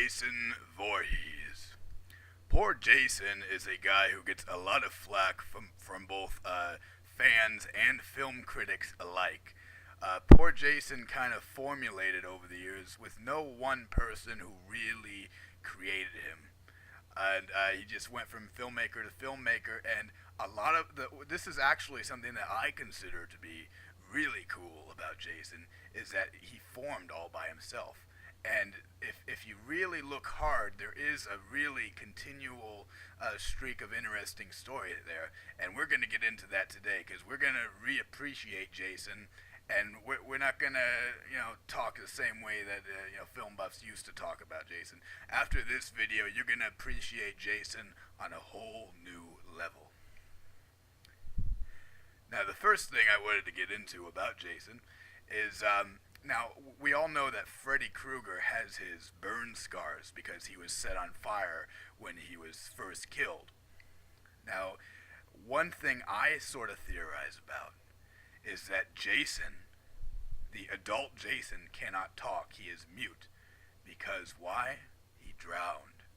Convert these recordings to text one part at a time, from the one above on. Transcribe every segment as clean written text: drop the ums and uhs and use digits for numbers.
Jason Voorhees. Poor Jason is a guy who gets a lot of flack from both fans and film critics alike. Poor Jason kind of formulated over the years with no one person who really created him. And he just went from filmmaker to filmmaker, and a lot of this is actually something that I consider to be really cool about Jason, is that he formed all by himself. And if you really look hard, there is a really continual streak of interesting story there. And we're going to get into that today because we're going to reappreciate Jason. And we're not going to, talk the same way that, film buffs used to talk about Jason. After this video, you're going to appreciate Jason on a whole new level. Now, the first thing I wanted to get into about Jason is, now, we all know that Freddy Krueger has his burn scars because he was set on fire when he was first killed. Now, one thing I sort of theorize about is that Jason, the adult Jason, cannot talk. He is mute. Because why? He drowned.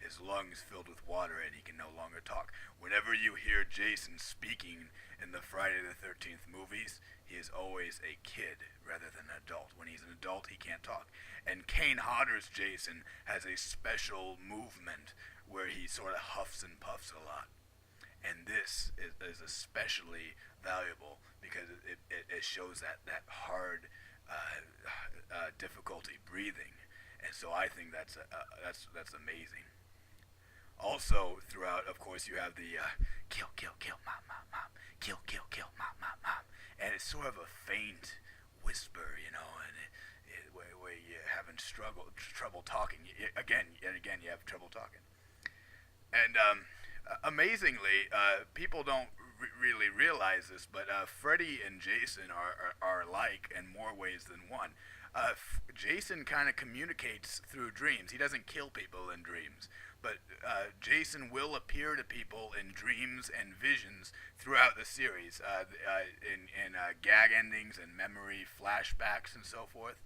His lungs filled with water and he can no longer talk. Whenever you hear Jason speaking in the Friday the 13th movies, he is always a kid rather than an adult. When he's an adult, he can't talk. And Kane Hodder's Jason has a special movement where he sort of huffs and puffs a lot. And this is especially valuable because it shows that hard difficulty breathing. And so I think that's amazing. Also, throughout, of course, you have the kill, kill, kill, mom, mom, mom, kill, kill, kill, mom, mom, mom. And it's sort of a faint whisper, and where you're having trouble talking. Again, you have trouble talking. And amazingly, people don't really realize this, but Freddy and Jason are alike in more ways than one. Jason kind of communicates through dreams. He doesn't kill people in dreams, but Jason will appear to people in dreams and visions throughout the series, in gag endings and memory flashbacks and so forth.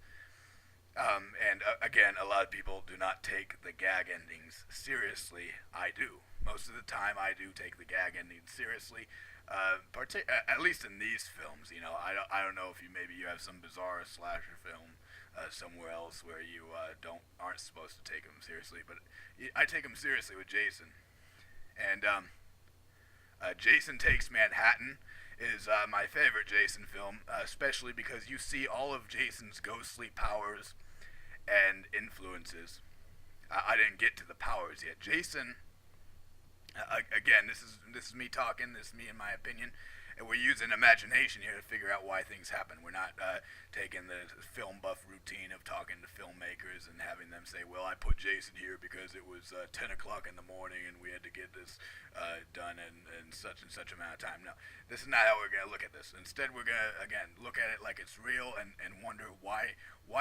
And again, a lot of people do not take the gag endings seriously. I do. Most of the time, I do take the gag endings seriously. At least in these films, I don't know if you have some bizarre slasher film somewhere else where you aren't supposed to take them seriously, but I take them seriously with Jason. And Jason Takes Manhattan is my favorite Jason film, especially because you see all of Jason's ghostly powers and influences. I didn't get to the powers yet. Jason, again, this is me talking. This is me in my opinion, and we're using imagination here to figure out why things happen. We're not taking the film buff routine of talking to filmmakers and having them say, "Well, I put Jason here because it was 10 o'clock in the morning and we had to get this done in such and such amount of time." No, this is not how we're gonna look at this. Instead, we're gonna again look at it like it's real and wonder why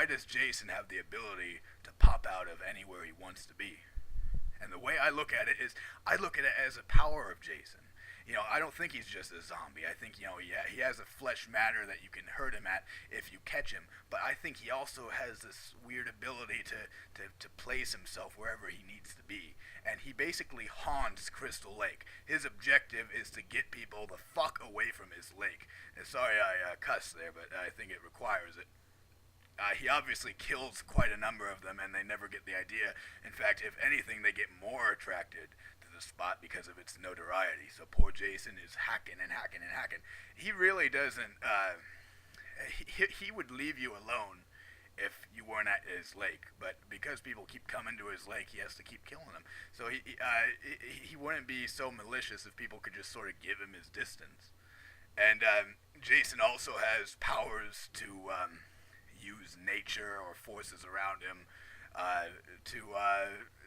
does Jason have the ability to pop out of anywhere he wants to be? And the way I look at it is, I look at it as a power of Jason. I don't think he's just a zombie. I think, he has a flesh matter that you can hurt him at if you catch him. But I think he also has this weird ability to place himself wherever he needs to be. And he basically haunts Crystal Lake. His objective is to get people the fuck away from his lake. And sorry I cussed there, but I think it requires it. He obviously kills quite a number of them, and they never get the idea. In fact, if anything, they get more attracted to the spot because of its notoriety. So poor Jason is hacking and hacking and hacking. He really doesn't. He would leave you alone if you weren't at his lake, but because people keep coming to his lake, he has to keep killing them. So he wouldn't be so malicious if people could just sort of give him his distance. And Jason also has powers to use nature or forces around him to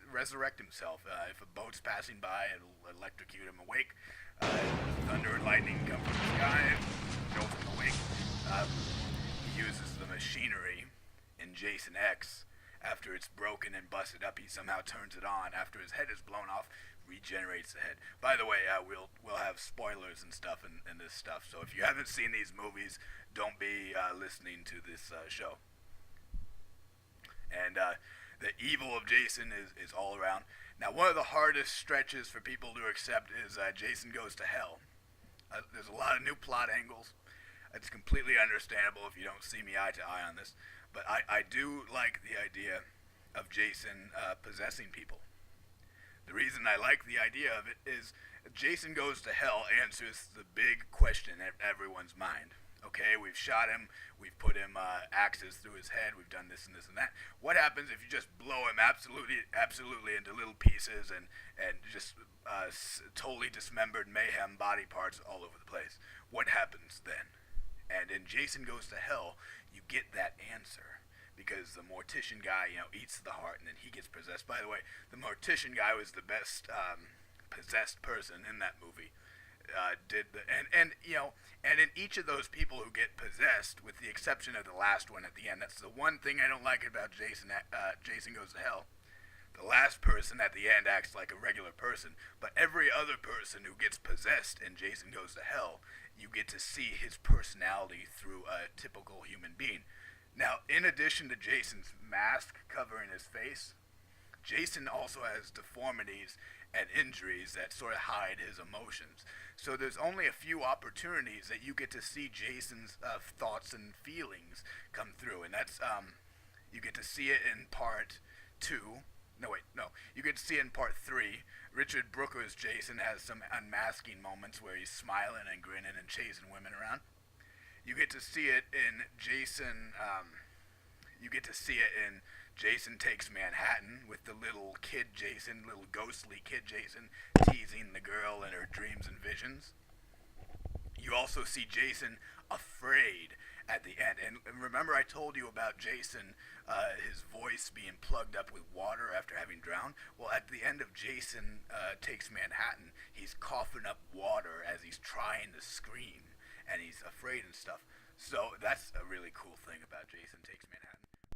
resurrect himself. If a boat's passing by, it'll electrocute him awake. Thunder and lightning come from the sky, jolt him awake. He uses the machinery in Jason X. After it's broken and busted up, he somehow turns it on. After his head is blown off, regenerates the head. By the way, we'll have spoilers and stuff in this stuff. So if you haven't seen these movies, don't be listening to this show. And the evil of Jason is all around. Now, one of the hardest stretches for people to accept is Jason Goes to Hell. There's a lot of new plot angles. It's completely understandable if you don't see me eye to eye on this, but I do like the idea of Jason possessing people. The reason I like the idea of it is Jason Goes to Hell answers the big question in everyone's mind. Okay, we've shot him, we've put him axes through his head, we've done this and this and that. What happens if you just blow him absolutely into little pieces and just totally dismembered mayhem body parts all over the place? What happens then? And in Jason Goes to Hell, you get that answer because the mortician guy, eats the heart and then he gets possessed. By the way, the mortician guy was the best possessed person in that movie. And in each of those people who get possessed, with the exception of the last one at the end, that's the one thing I don't like about Jason Goes to Hell. The last person at the end acts like a regular person, but every other person who gets possessed in Jason Goes to Hell, you get to see his personality through a typical human being. Now, in addition to Jason's mask covering his face, Jason also has deformities and injuries that sort of hide his emotions. So there's only a few opportunities that you get to see Jason's thoughts and feelings come through, and that's you get to see it in part 2. No. You get to see it in part 3. Richard Brooker's Jason has some unmasking moments where he's smiling and grinning and chasing women around. You get to see it in Jason. You get to see it in Jason Takes Manhattan with the little kid Jason, little ghostly kid Jason, teasing the girl in her dreams and visions. You also see Jason afraid at the end. And remember I told you about Jason, his voice being plugged up with water after having drowned? Well, at the end of Jason Takes Manhattan, he's coughing up water as he's trying to scream, and he's afraid and stuff. So that's a really cool thing about Jason Takes Manhattan.